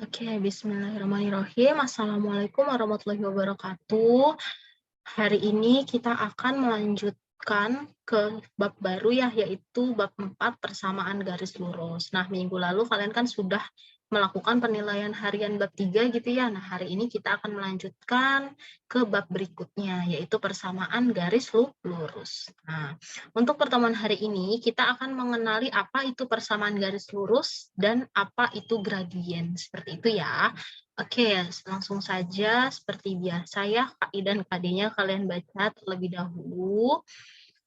Oke, bismillahirrahmanirrahim. Assalamualaikum warahmatullahi wabarakatuh. Hari ini kita akan melanjutkan ke bab baru ya, yaitu bab 4 persamaan garis lurus. Nah, minggu lalu kalian kan sudah melakukan penilaian harian bab 3 gitu ya. Nah, hari ini kita akan melanjutkan ke bab berikutnya, yaitu persamaan garis lurus. Nah, untuk pertemuan hari ini kita akan mengenali apa itu persamaan garis lurus dan apa itu gradien. Seperti itu ya. Oke, langsung saja seperti biasa ya, KI dan KD-nya kalian baca terlebih dahulu.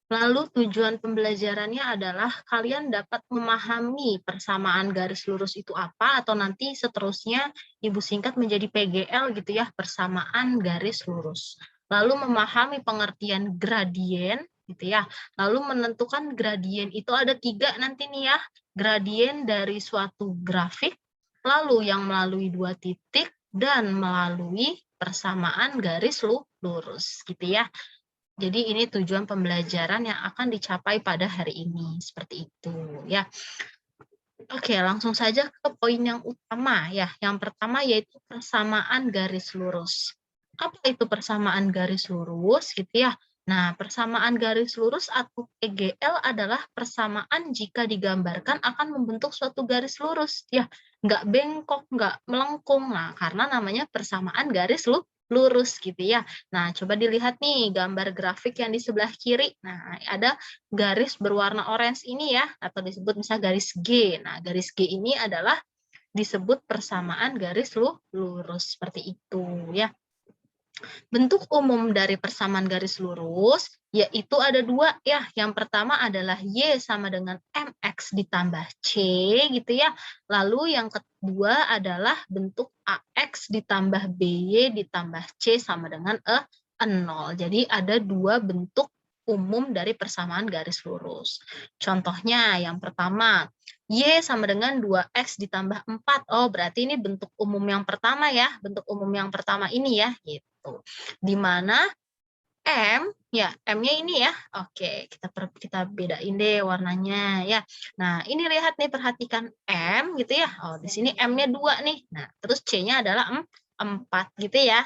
Lalu tujuan pembelajarannya adalah kalian dapat memahami persamaan garis lurus itu apa, atau nanti seterusnya Ibu singkat menjadi PGL gitu ya, persamaan garis lurus. Lalu memahami pengertian gradien gitu ya. Lalu menentukan gradien itu ada 3 nanti nih ya. Gradien dari suatu grafik, lalu yang melalui 2 titik, dan melalui persamaan garis lurus gitu ya. Jadi ini tujuan pembelajaran yang akan dicapai pada hari ini, seperti itu ya. Oke, langsung saja ke poin yang utama ya. Yang pertama yaitu persamaan garis lurus. Apa itu persamaan garis lurus gitu ya? Nah, persamaan garis lurus atau PGL adalah persamaan jika digambarkan akan membentuk suatu garis lurus ya, nggak bengkok, nggak melengkung. Nah, karena namanya persamaan garis lurus gitu ya. Nah, coba dilihat nih gambar grafik yang di sebelah kiri. Nah, ada garis berwarna orange ini ya, atau disebut misalnya garis G. Nah, garis G ini adalah disebut persamaan garis lurus seperti itu ya. Bentuk umum dari persamaan garis lurus yaitu ada 2 ya. Yang pertama adalah Y sama dengan MX ditambah C gitu ya. Lalu yang kedua adalah bentuk AX ditambah BY ditambah C sama dengan 0. Jadi ada 2 bentuk umum dari persamaan garis lurus. Contohnya yang pertama, Y sama dengan 2X ditambah 4. Oh, berarti ini bentuk umum yang pertama ya. Bentuk umum yang pertama ini ya, gitu. Di mana M, ya M-nya ini ya. Oke, kita bedain deh warnanya ya. Nah, ini lihat nih, perhatikan M gitu ya. Oh, di sini M-nya 2 nih. Nah, terus C-nya adalah 4 gitu ya.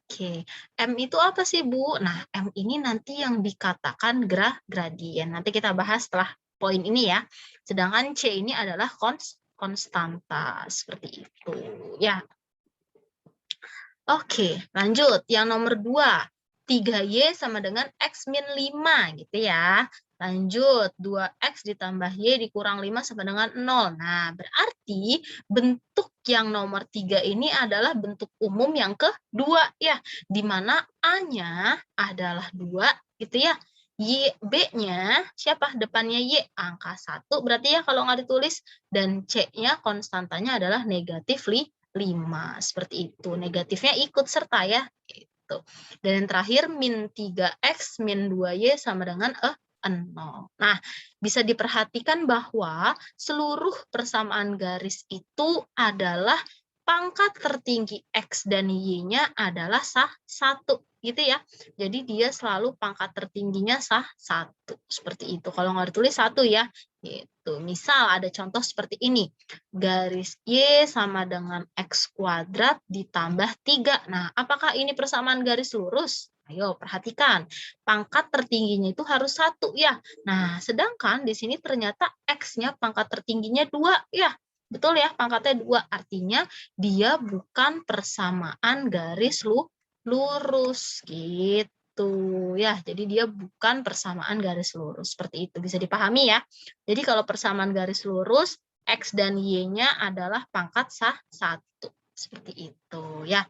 Oke, M itu apa sih, Bu? Nah, M ini nanti yang dikatakan gradien. Nanti kita bahas setelah poin ini ya. Sedangkan C ini adalah konstanta, seperti itu ya. Oke, lanjut. Yang nomor 2, 3Y sama dengan X min 5 gitu ya. Lanjut, 2X ditambah Y dikurang 5 sama dengan 0. Nah, berarti bentuk yang nomor 3 ini adalah bentuk umum yang kedua ya, di mana A-nya adalah 2 gitu ya. B-nya siapa? Depannya Y, angka 1 berarti ya kalau nggak ditulis. Dan C-nya konstantanya adalah negatif 5, seperti itu. Negatifnya ikut serta ya, gitu. Dan yang terakhir min 3X min 2Y sama dengan 0. Nah, bisa diperhatikan bahwa seluruh persamaan garis itu adalah pangkat tertinggi X dan Y-nya adalah satu, gitu ya. Jadi dia selalu pangkat tertingginya 1, seperti itu. Kalau nggak ditulis 1 ya, gitu. Misal ada contoh seperti ini, garis Y sama dengan X kuadrat ditambah 3. Nah, apakah ini persamaan garis lurus? Ayo perhatikan, pangkat tertingginya itu harus 1 ya. Nah, sedangkan di sini ternyata X-nya pangkat tertingginya 2 ya. Betul ya, pangkatnya 2. Artinya dia bukan persamaan garis lurus gitu ya. Jadi dia bukan persamaan garis lurus. Seperti itu bisa dipahami ya. Jadi kalau persamaan garis lurus, X dan Y-nya adalah pangkat 1. Seperti itu ya.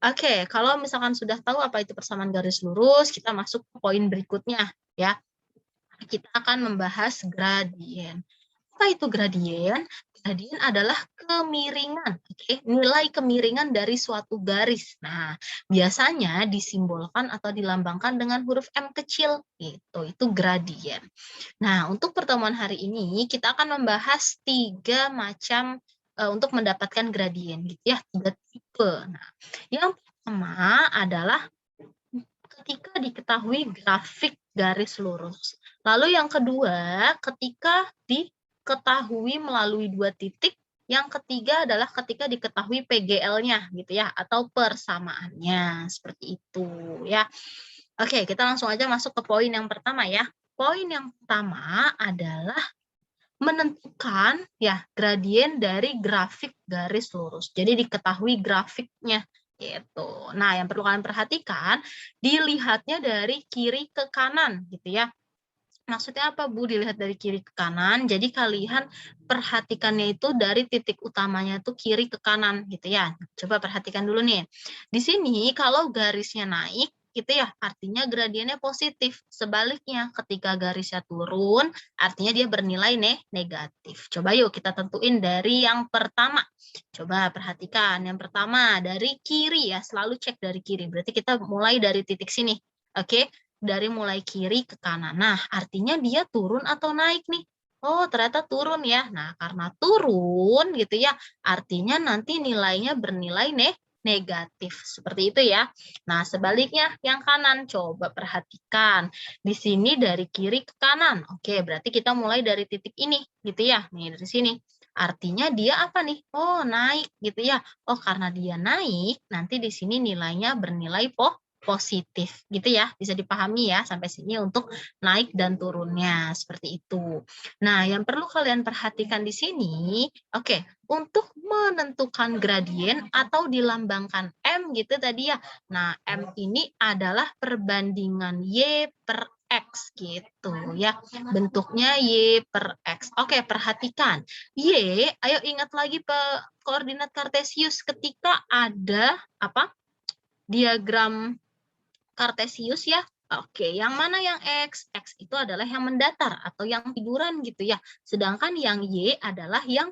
Oke, kalau misalkan sudah tahu apa itu persamaan garis lurus, kita masuk ke poin berikutnya ya. Kita akan membahas gradien. Apa itu gradien? Gradien adalah kemiringan, nilai kemiringan dari suatu garis. Nah, biasanya disimbolkan atau dilambangkan dengan huruf M kecil, itu gradien. Nah, untuk pertemuan hari ini kita akan membahas 3 macam untuk mendapatkan gradien, gitu ya, 3 tipe. Nah, yang pertama adalah ketika diketahui grafik garis lurus. Lalu yang kedua, ketika diketahui melalui 2 titik. Yang ketiga adalah ketika diketahui PGL-nya gitu ya, atau persamaannya, seperti itu ya. Oke, kita langsung aja masuk ke poin yang pertama ya. Poin yang pertama adalah menentukan ya gradien dari grafik garis lurus. Jadi diketahui grafiknya gitu. Nah, yang perlu kalian perhatikan dilihatnya dari kiri ke kanan gitu ya. Maksudnya apa, Bu? Dilihat dari kiri ke kanan. Jadi kalian perhatikannya itu dari titik utamanya itu kiri ke kanan gitu ya. Coba perhatikan dulu nih. Di sini kalau garisnya naik gitu ya, artinya gradiennya positif. Sebaliknya ketika garisnya turun, artinya dia bernilai negatif. Coba yuk kita tentuin dari yang pertama. Coba perhatikan. Yang pertama dari kiri ya, selalu cek dari kiri. Berarti kita mulai dari titik sini. Oke, dari mulai kiri ke kanan. Nah, artinya dia turun atau naik nih? Oh, ternyata turun ya. Nah, karena turun gitu ya, artinya nanti nilainya bernilai negatif. Seperti itu ya. Nah, sebaliknya yang kanan. Coba perhatikan. Di sini dari kiri ke kanan. Oke, berarti kita mulai dari titik ini gitu ya. Nih, dari sini. Artinya dia apa nih? Oh, naik gitu ya. Oh, karena dia naik, nanti di sini nilainya bernilai positif gitu ya, bisa dipahami ya sampai sini untuk naik dan turunnya seperti itu. Nah, yang perlu kalian perhatikan di sini, oke, untuk menentukan gradien atau dilambangkan M gitu tadi ya. Nah, M ini adalah perbandingan Y per X gitu ya. Bentuknya Y per X. Oke, perhatikan. Y, ayo ingat lagi koordinat kartesius ketika ada apa? Diagram Kartesius ya. Oke, yang mana yang X? X itu adalah yang mendatar atau yang tiduran gitu ya. Sedangkan yang Y adalah yang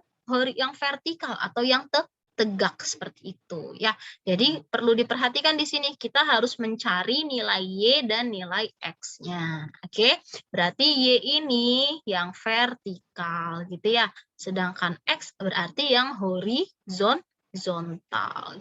vertikal atau yang tegak seperti itu ya. Jadi perlu diperhatikan di sini kita harus mencari nilai Y dan nilai X-nya. Oke, berarti Y ini yang vertikal gitu ya. Sedangkan X berarti yang horizontal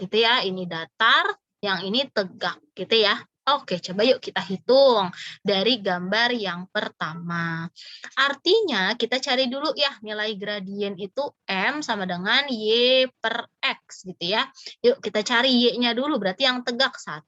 gitu ya. Ini datar, yang ini tegak gitu ya. Oke, coba yuk kita hitung dari gambar yang pertama. Artinya kita cari dulu ya nilai gradien itu M sama dengan Y per X gitu ya. Yuk kita cari Y-nya dulu, berarti yang tegak 1,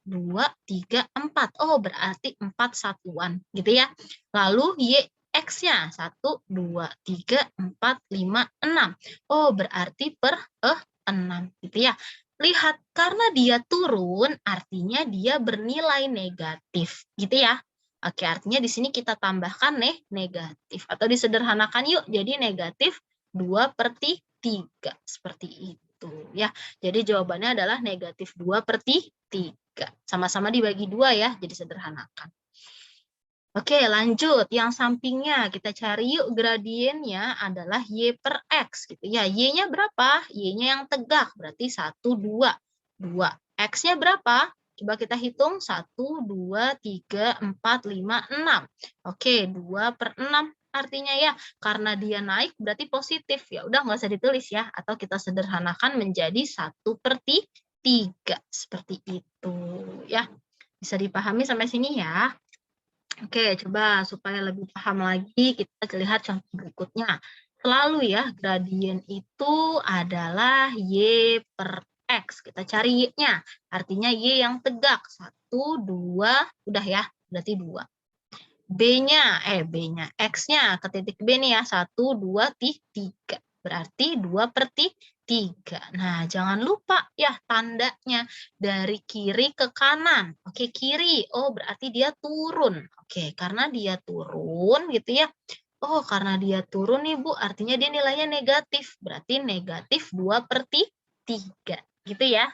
2, 3, 4. Oh, berarti 4 satuan gitu ya. Lalu Y X-nya 1, 2, 3, 4, 5, 6. Oh, berarti per 6 gitu ya. Lihat, karena dia turun, artinya dia bernilai negatif, gitu ya. Oke, artinya di sini kita tambahkan negatif. Atau disederhanakan yuk, jadi negatif 2/3, seperti itu. Ya, jadi jawabannya adalah negatif 2/3. Sama-sama dibagi 2 ya, jadi sederhanakan. Oke, lanjut. Yang sampingnya kita cari yuk gradiennya adalah Y per X gitu ya. Y-nya berapa? Y-nya yang tegak, berarti 1, 2. 2. X-nya berapa? Coba kita hitung. 1, 2, 3, 4, 5, 6. Oke, 2/6 artinya ya. Karena dia naik berarti positif. Ya udah nggak usah ditulis ya. Atau kita sederhanakan menjadi 1/3. Seperti itu ya. Bisa dipahami sampai sini ya. Oke, coba supaya lebih paham lagi, kita lihat contoh berikutnya. Selalu ya, gradien itu adalah Y per X. Kita cari Y-nya. Artinya Y yang tegak. 1, 2, udah ya, berarti 2. B-nya, X-nya ke titik B nih ya, 1, 2, 3. Berarti 2/3. Nah, jangan lupa ya tandanya dari kiri ke kanan. Oke, kiri. Oh, berarti dia turun. Oke, karena dia turun gitu ya. Oh, karena dia turun nih, Bu, artinya dia nilainya negatif. Berarti negatif 2/3. Gitu ya.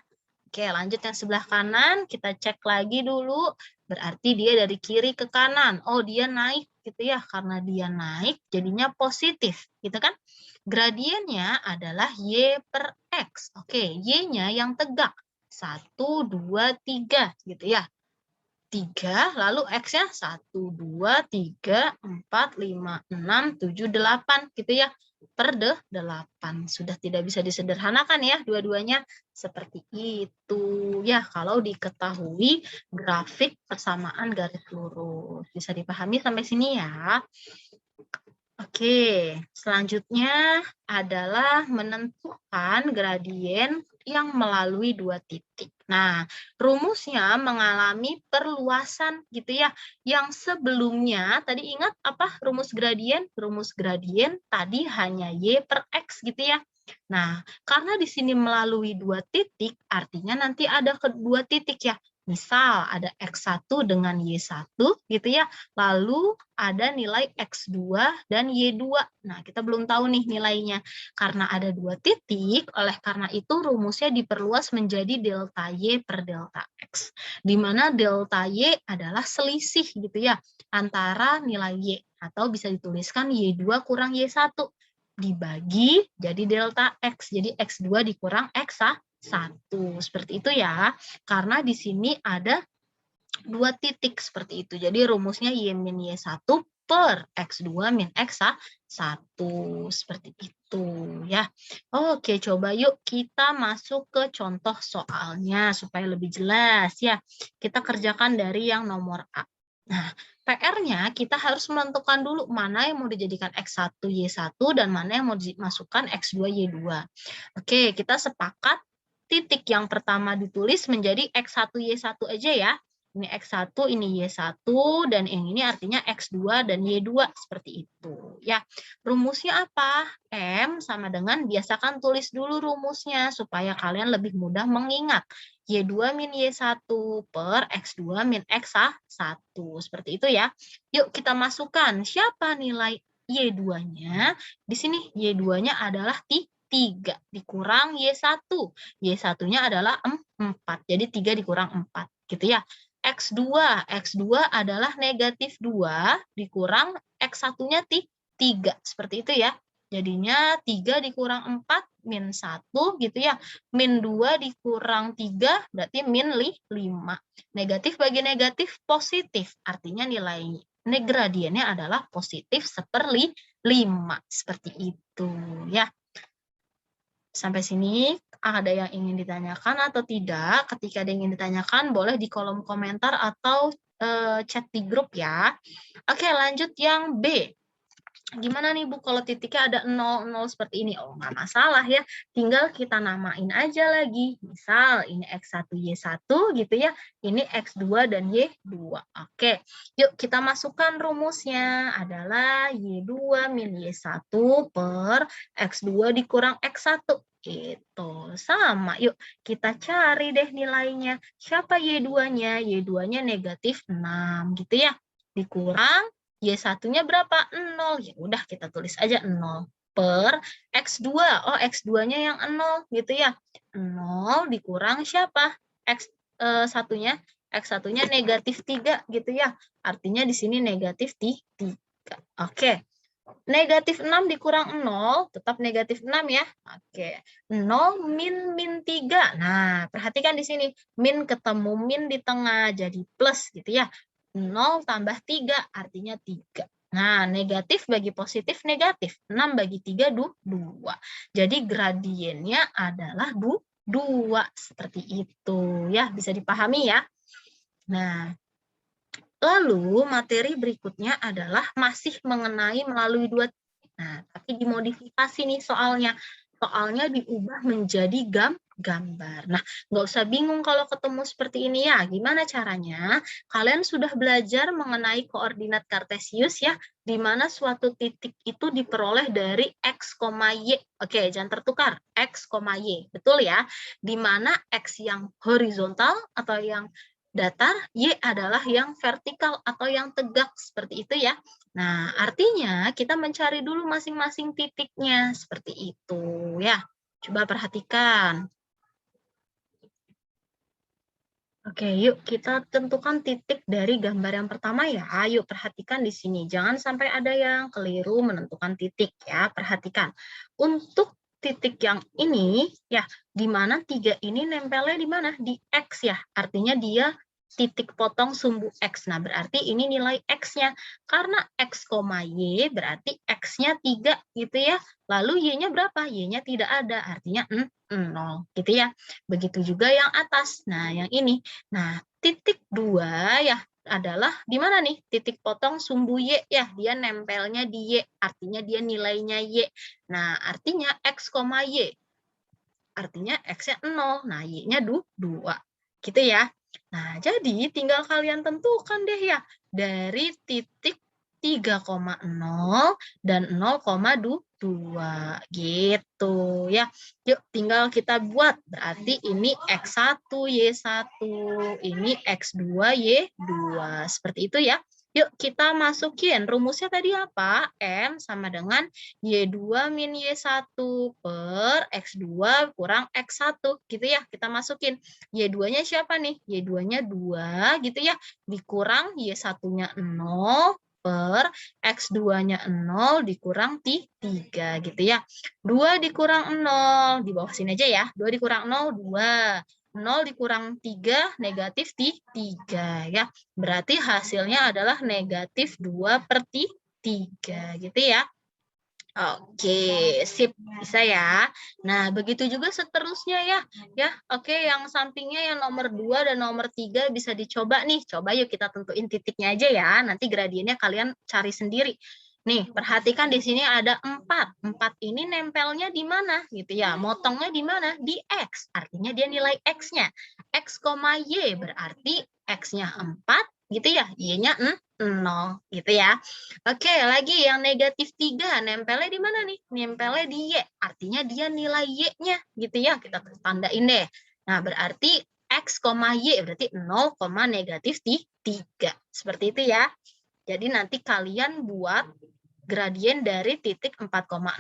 Oke, lanjut yang sebelah kanan. Kita cek lagi dulu. Berarti dia dari kiri ke kanan. Oh, dia naik gitu ya. Karena dia naik, jadinya positif. Gitu kan? Gradiennya adalah Y per X. Oke, Y-nya yang tegak. 1, 2, 3. Gitu ya. 3, lalu X-nya 1, 2, 3, 4, 5, 6, 7, 8. Gitu ya. Per 8. Sudah tidak bisa disederhanakan ya dua-duanya. Seperti itu. Ya, kalau diketahui grafik persamaan garis lurus. Bisa dipahami sampai sini ya. Oke, selanjutnya adalah menentukan gradien yang melalui dua titik. Nah, rumusnya mengalami perluasan gitu ya. Yang sebelumnya, tadi ingat apa rumus gradien? Rumus gradien tadi hanya Y per X gitu ya. Nah, karena di sini melalui dua titik, artinya nanti ada kedua titik ya. Misal ada X1 dengan Y1 gitu ya. Lalu ada nilai X2 dan Y2. Nah, kita belum tahu nih nilainya. Karena ada dua titik, oleh karena itu rumusnya diperluas menjadi delta Y per delta X. Di mana delta Y adalah selisih gitu ya, antara nilai Y. Atau bisa dituliskan Y2 kurang Y1. Dibagi jadi delta X. Jadi X2 dikurang X1. Seperti itu ya. Karena di sini ada dua titik seperti itu. Jadi rumusnya Y min Y1 per X2 min X1 seperti itu ya. Oke, coba yuk kita masuk ke contoh soalnya supaya lebih jelas ya. Kita kerjakan dari yang nomor A. Nah, PR-nya kita harus menentukan dulu mana yang mau dijadikan X1 Y1 dan mana yang mau dimasukkan X2 Y2. Oke, kita sepakat titik yang pertama ditulis menjadi X1 Y1 aja ya. Ini X1, ini Y1, dan yang ini artinya X2 dan Y2, seperti itu. Ya, rumusnya apa? M sama dengan, biasakan tulis dulu rumusnya, supaya kalian lebih mudah mengingat. Y2 min Y1 per X2 min X1, seperti itu ya. Yuk kita masukkan, siapa nilai Y2-nya? Di sini Y2-nya adalah 3 dikurang Y1. Y1-nya adalah 4, jadi 3 dikurang 4, gitu ya. X2 adalah negatif 2 dikurang X1-nya 3, seperti itu ya. Jadinya 3 dikurang 4, min 1 gitu ya. Min 2 dikurang 3, berarti min 5. Negatif bagi negatif positif, artinya nilai gradiennya adalah positif 1/5, seperti itu ya. Sampai sini ada yang ingin ditanyakan atau tidak? Ketika ada yang ingin ditanyakan, boleh di kolom komentar atau chat di grup ya. Oke, lanjut yang B. Gimana nih Bu kalau titiknya ada 0, 0 seperti ini? Oh, nggak masalah ya. Tinggal kita namain aja lagi. Misal ini X1, Y1 gitu ya. Ini X2 dan Y2. Oke, yuk kita masukkan rumusnya. Adalah Y2 min Y1 per X2 dikurang X1. Itu sama. Yuk kita cari deh nilainya. Siapa Y2-nya? Y2-nya negatif 6 gitu ya. Dikurang Y1-nya berapa? 0. Ya udah kita tulis aja 0 per X2. Oh, X2-nya yang 0 gitu ya. 0 dikurang siapa? X1-nya. X1-nya negatif 3 gitu ya. Artinya di sini negatif 3. Oke. Negatif 6 dikurang 0, tetap negatif 6 ya. Oke. 0 min 3. Nah, perhatikan di sini. Min ketemu min di tengah, jadi plus gitu ya. 0 tambah 3, artinya 3. Nah, negatif bagi positif, negatif. 6 bagi 3, 2. Jadi gradiennya adalah 2. Seperti itu. Ya, bisa dipahami ya. Nah, lalu materi berikutnya adalah masih mengenai melalui dua titik. Nah, tapi dimodifikasi nih soalnya. Soalnya diubah menjadi gambar. Nah, nggak usah bingung kalau ketemu seperti ini ya. Gimana caranya? Kalian sudah belajar mengenai koordinat kartesius ya, di mana suatu titik itu diperoleh dari X, Y. Oke, jangan tertukar. X, Y. Betul ya? Di mana X yang horizontal atau yang datar, Y adalah yang vertikal atau yang tegak, seperti itu ya. Nah, artinya kita mencari dulu masing-masing titiknya, seperti itu ya. Coba perhatikan. Oke, yuk kita tentukan titik dari gambar yang pertama ya. Ayo perhatikan di sini. Jangan sampai ada yang keliru menentukan titik ya. Perhatikan. Untuk titik yang ini ya, di mana 3 ini nempelnya di mana? Di X ya. Artinya dia titik potong sumbu X. Nah, berarti ini nilai X-nya. Karena X, Y berarti X-nya 3 gitu ya. Lalu Y-nya berapa? Y-nya tidak ada. Artinya 0 gitu ya. Begitu juga yang atas. Nah, yang ini. Nah, titik 2 ya, adalah di mana nih? Titik potong sumbu Y ya, dia nempelnya di Y, artinya dia nilainya Y. Nah, artinya X, Y. Artinya X-nya 0, nah Y-nya 2. Gitu ya. Nah, jadi tinggal kalian tentukan deh ya, dari titik 3,0 dan 0,2 gitu ya. Yuk, tinggal kita buat. Berarti ini X1, Y1, ini X2, Y2. Seperti itu ya. Yuk, kita masukin. Rumusnya tadi apa? M sama dengan Y2 min Y1 per X2 kurang X1. Gitu ya, kita masukin. Y2-nya siapa nih? Y2-nya 2 gitu ya. Dikurang Y1-nya 0 per X2-nya 0 dikurang 3 gitu ya. 2 dikurang 0, di bawah sini aja ya. 2 dikurang 0, 2. 0 dikurang 3, negatif 3 ya. Berarti hasilnya adalah negatif 2 per 3 gitu ya. Oke, sip, bisa ya. Nah, begitu juga seterusnya ya. Ya, oke, yang sampingnya yang nomor 2 dan nomor 3 bisa dicoba nih. Coba yuk kita tentuin titiknya aja ya. Nanti gradiennya kalian cari sendiri. Nih, perhatikan di sini ada 4. 4 ini nempelnya di mana gitu ya. Motongnya di mana? Di X. Artinya dia nilai X-nya. X, Y berarti X-nya 4 gitu ya. Y-nya 0 gitu ya. Oke, lagi yang negatif 3. Nempelnya di mana nih? Nempelnya di Y. Artinya dia nilai Y-nya gitu ya. Kita tandain deh. Nah, berarti X, Y berarti 0, negatif 3. Seperti itu ya. Jadi nanti kalian buat gradien dari titik 4,0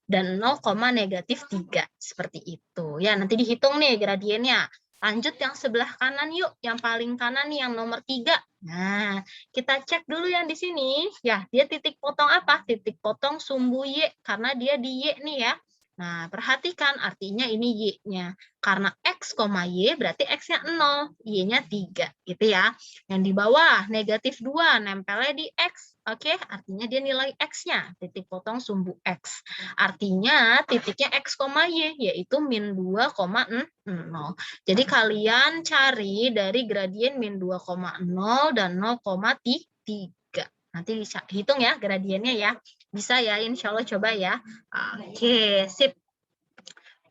dan 0, negatif 3. Seperti itu. Ya, nanti dihitung nih gradiennya. Lanjut yang sebelah kanan yuk. Yang paling kanan nih yang nomor 3. Nah, kita cek dulu yang di sini. Ya, dia titik potong apa? Titik potong sumbu Y. Karena dia di Y nih ya. Nah, perhatikan artinya ini Y-nya. Karena X, Y berarti X-nya 0. Y-nya 3. Gitu ya. Yang di bawah, negatif 2. Nempelnya di X. Oke, artinya dia nilai X-nya, titik potong sumbu X. Artinya titiknya X, Y, yaitu min 2,0. Jadi kalian cari dari gradien min 2,0 dan 0,3. Nanti bisa hitung ya gradiennya ya. Bisa ya, insya Allah coba ya. Oke, sip.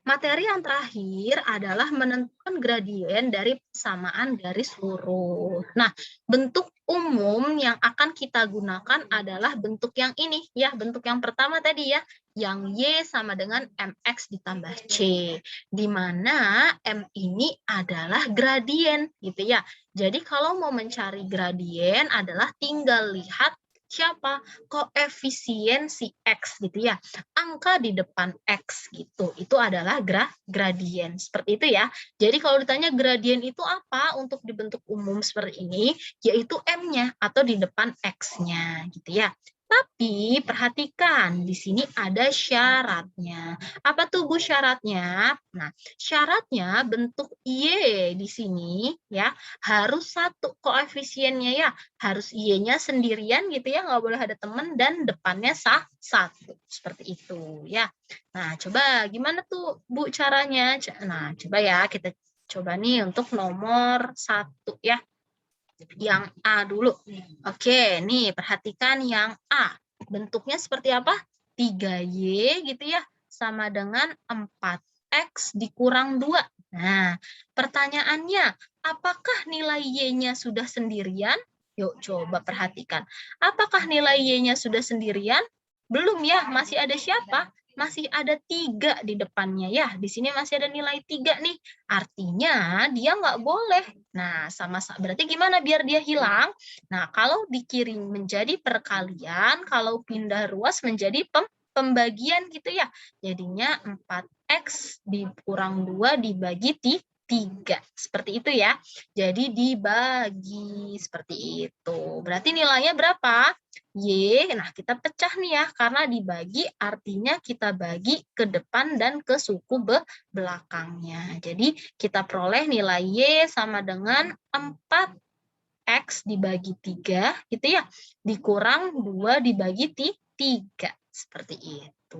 Materi yang terakhir adalah menentukan gradien dari persamaan garis lurus. Nah, bentuk umum yang akan kita gunakan adalah bentuk yang ini ya, bentuk yang pertama tadi ya, yang Y sama dengan MX ditambah C, di mana M ini adalah gradien gitu ya. Jadi kalau mau mencari gradien adalah tinggal lihat siapa? Koefisien si X gitu ya. Angka di depan X gitu. Itu adalah gradien. Seperti itu ya. Jadi kalau ditanya gradien itu apa untuk dibentuk umum seperti ini, yaitu M-nya atau di depan X-nya gitu ya. Tapi perhatikan, di sini ada syaratnya. Apa tuh Bu syaratnya? Nah, syaratnya bentuk Y di sini ya harus satu koefisiennya ya. Harus Y-nya sendirian gitu ya, nggak boleh ada teman dan depannya satu. Seperti itu ya. Nah, coba gimana tuh Bu caranya? Nah, coba ya kita coba nih untuk nomor 1 ya. Yang A dulu. Oke, nih perhatikan yang A. Bentuknya seperti apa? 3Y gitu ya, sama dengan 4X dikurang 2. Nah, pertanyaannya, apakah nilai Y-nya sudah sendirian? Yuk, coba perhatikan. Apakah nilai Y-nya sudah sendirian? Belum ya, masih ada siapa? Masih ada 3 di depannya ya. Di sini masih ada nilai 3 nih. Artinya dia nggak boleh. Nah, berarti gimana biar dia hilang? Nah, kalau dikirim menjadi perkalian, kalau pindah ruas menjadi pembagian gitu ya. Jadinya 4X dikurang 2 dibagi 3. Seperti itu ya. Jadi dibagi seperti itu. Berarti nilainya berapa? Y, nah kita pecah nih ya, karena dibagi artinya kita bagi ke depan dan ke suku belakangnya. Jadi kita peroleh nilai Y sama dengan 4X dibagi 3, gitu ya, dikurang 2 dibagi 3. Seperti itu.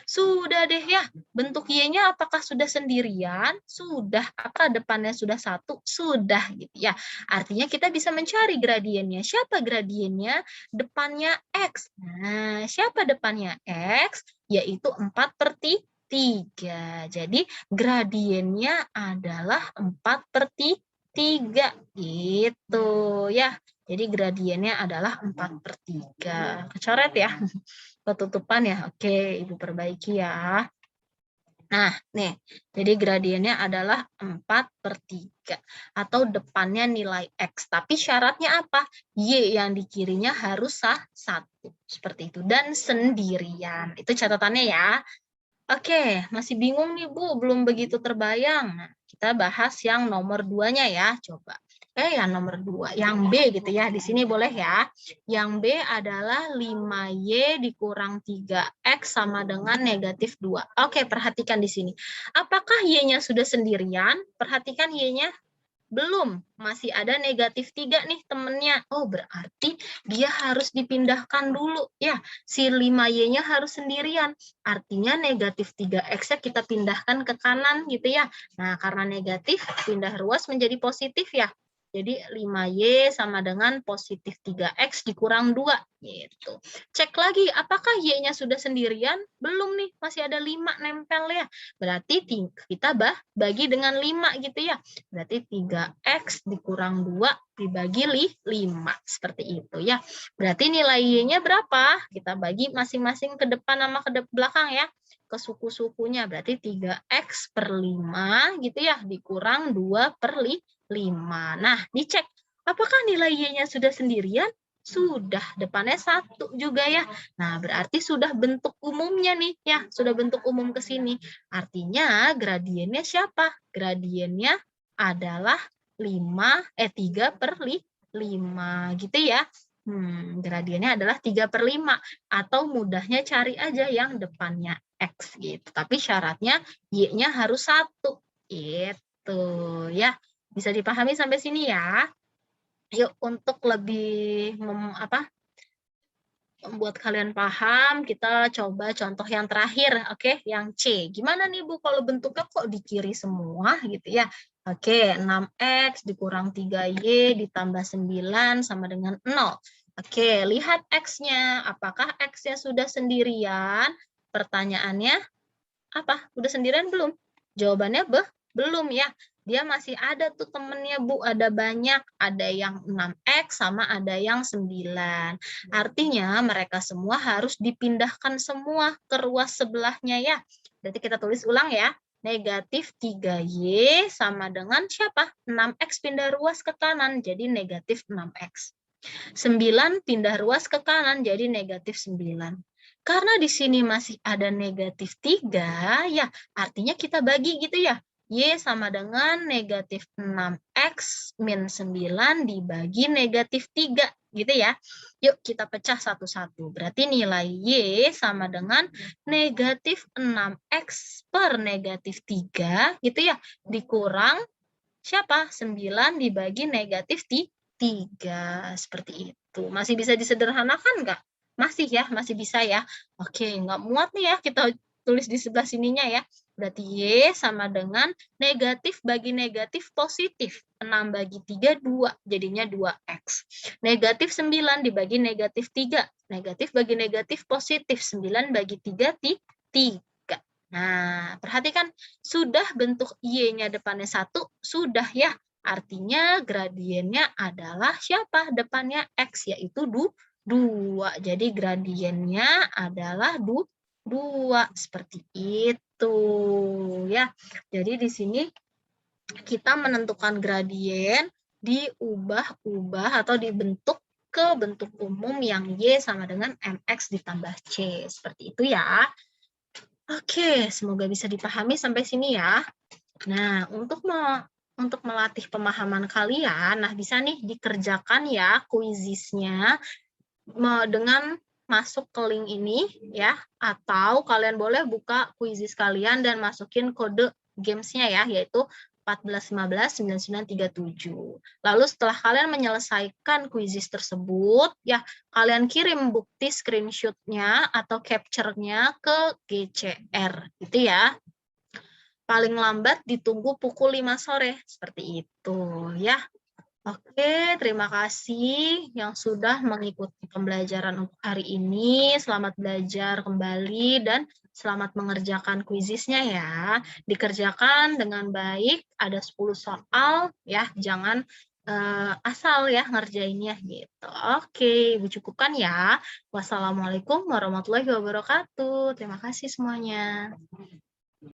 Sudah deh ya, bentuk Y-nya apakah sudah sendirian? Sudah. Apa depannya sudah satu? Sudah gitu ya. Artinya kita bisa mencari gradiennya. Siapa gradiennya? Depannya X. Nah, siapa depannya X? Yaitu 4/3. Jadi gradiennya adalah 4/3 gitu ya. Jadi gradiennya adalah 4/3. Kecoret ya. Ketutupan ya. Oke, Ibu perbaiki ya. Nah, nih. Jadi gradiennya adalah 4/3 atau depannya nilai X. Tapi syaratnya apa? Y yang di kirinya harus satu. Seperti itu. Dan sendirian. Itu catatannya ya. Oke, masih bingung nih Bu, belum begitu terbayang. Nah, kita bahas yang nomor 2-nya ya, coba. Yang nomor 2, yang B gitu ya, di sini boleh ya. Yang B adalah 5Y dikurang 3X sama dengan negatif 2. Oke, perhatikan di sini. Apakah Y-nya sudah sendirian? Perhatikan Y-nya. Belum, masih ada negatif 3 nih temennya. Oh, berarti dia harus dipindahkan dulu. Ya, si 5Y-nya harus sendirian. Artinya negatif 3X-nya kita pindahkan ke kanan gitu ya. Nah, karena negatif, pindah ruas menjadi positif ya. Jadi 5Y sama dengan positif 3X dikurang 2. Gitu. Cek lagi, apakah Y-nya sudah sendirian? Belum nih, masih ada 5 nempel ya. Berarti kita bagi dengan 5 gitu ya. Berarti 3X dikurang 2 dibagi 5. Seperti itu ya. Berarti nilai Y-nya berapa? Kita bagi masing-masing ke depan sama ke belakang ya. Ke suku-sukunya. Berarti 3X per 5 gitu ya. Dikurang 2/5. Nah, dicek. Apakah nilai Y-nya sudah sendirian? Sudah, depannya 1 juga ya. Nah, berarti sudah bentuk umumnya nih ya. Sudah bentuk umum ke sini. Artinya gradiennya siapa? Gradiennya adalah 3/5 gitu ya. Gradiennya adalah 3/5 atau mudahnya cari aja yang depannya X gitu. Tapi syaratnya Y-nya harus 1 gitu ya. Bisa dipahami sampai sini ya. Yuk untuk lebih membuat kalian paham, kita coba contoh yang terakhir, oke? Yang C. Gimana nih Bu kalau bentuknya kok di kiri semua gitu ya? Oke, 6X dikurang 3Y ditambah 9 sama dengan 0. Oke, lihat X-nya. Apakah X-nya sudah sendirian? Pertanyaannya apa? Udah sendirian belum? Jawabannya belum ya. Dia masih ada tuh temennya Bu, ada banyak. Ada yang 6X sama ada yang 9. Artinya mereka semua harus dipindahkan semua ke ruas sebelahnya ya. Berarti kita tulis ulang ya. Negatif 3Y sama dengan siapa? 6X pindah ruas ke kanan, jadi negatif 6X. 9 pindah ruas ke kanan, jadi negatif 9. Karena di sini masih ada negatif 3, ya artinya kita bagi gitu ya. Y sama dengan negatif 6X min 9 dibagi negatif 3, gitu ya. Yuk kita pecah satu-satu. Berarti nilai Y sama dengan negatif 6X per negatif 3, gitu ya. Dikurang siapa? 9 dibagi negatif 3. Seperti itu. Masih bisa disederhanakan nggak? Masih ya, masih bisa ya. Oke, nggak muat nih ya, kita tulis di sebelah sininya ya. Berarti Y sama dengan negatif bagi negatif positif. 6 bagi 3, 2. Jadinya 2X. Negatif 9 dibagi negatif 3. Negatif bagi negatif positif. 9 bagi 3, 3. Nah, perhatikan. Sudah bentuk Y-nya depannya 1, sudah ya. Artinya gradiennya adalah siapa? Depannya X, yaitu 2. Jadi gradiennya adalah 2. Seperti itu ya. Jadi di sini kita menentukan gradien diubah-ubah atau dibentuk ke bentuk umum yang Y sama dengan MX ditambah C. Seperti itu ya. Oke, semoga bisa dipahami sampai sini ya. Nah, untuk melatih pemahaman kalian, nah bisa nih dikerjakan ya kuisisnya dengan masuk ke link ini ya, atau kalian boleh buka kuisis kalian dan masukin kode gamesnya ya, yaitu 14, 15, 99, 37. Lalu setelah kalian menyelesaikan kuisis tersebut, ya kalian kirim bukti screenshot-nya atau capture-nya ke GCR, gitu ya. Paling lambat ditunggu pukul 5 sore, seperti itu ya. Oke, terima kasih yang sudah mengikuti pembelajaran untuk hari ini. Selamat belajar kembali dan selamat mengerjakan kuisisnya ya. Dikerjakan dengan baik, ada 10 soal ya, jangan asal ya ngerjainnya gitu. Oke, Ibu cukupkan ya. Wassalamualaikum warahmatullahi wabarakatuh. Terima kasih semuanya.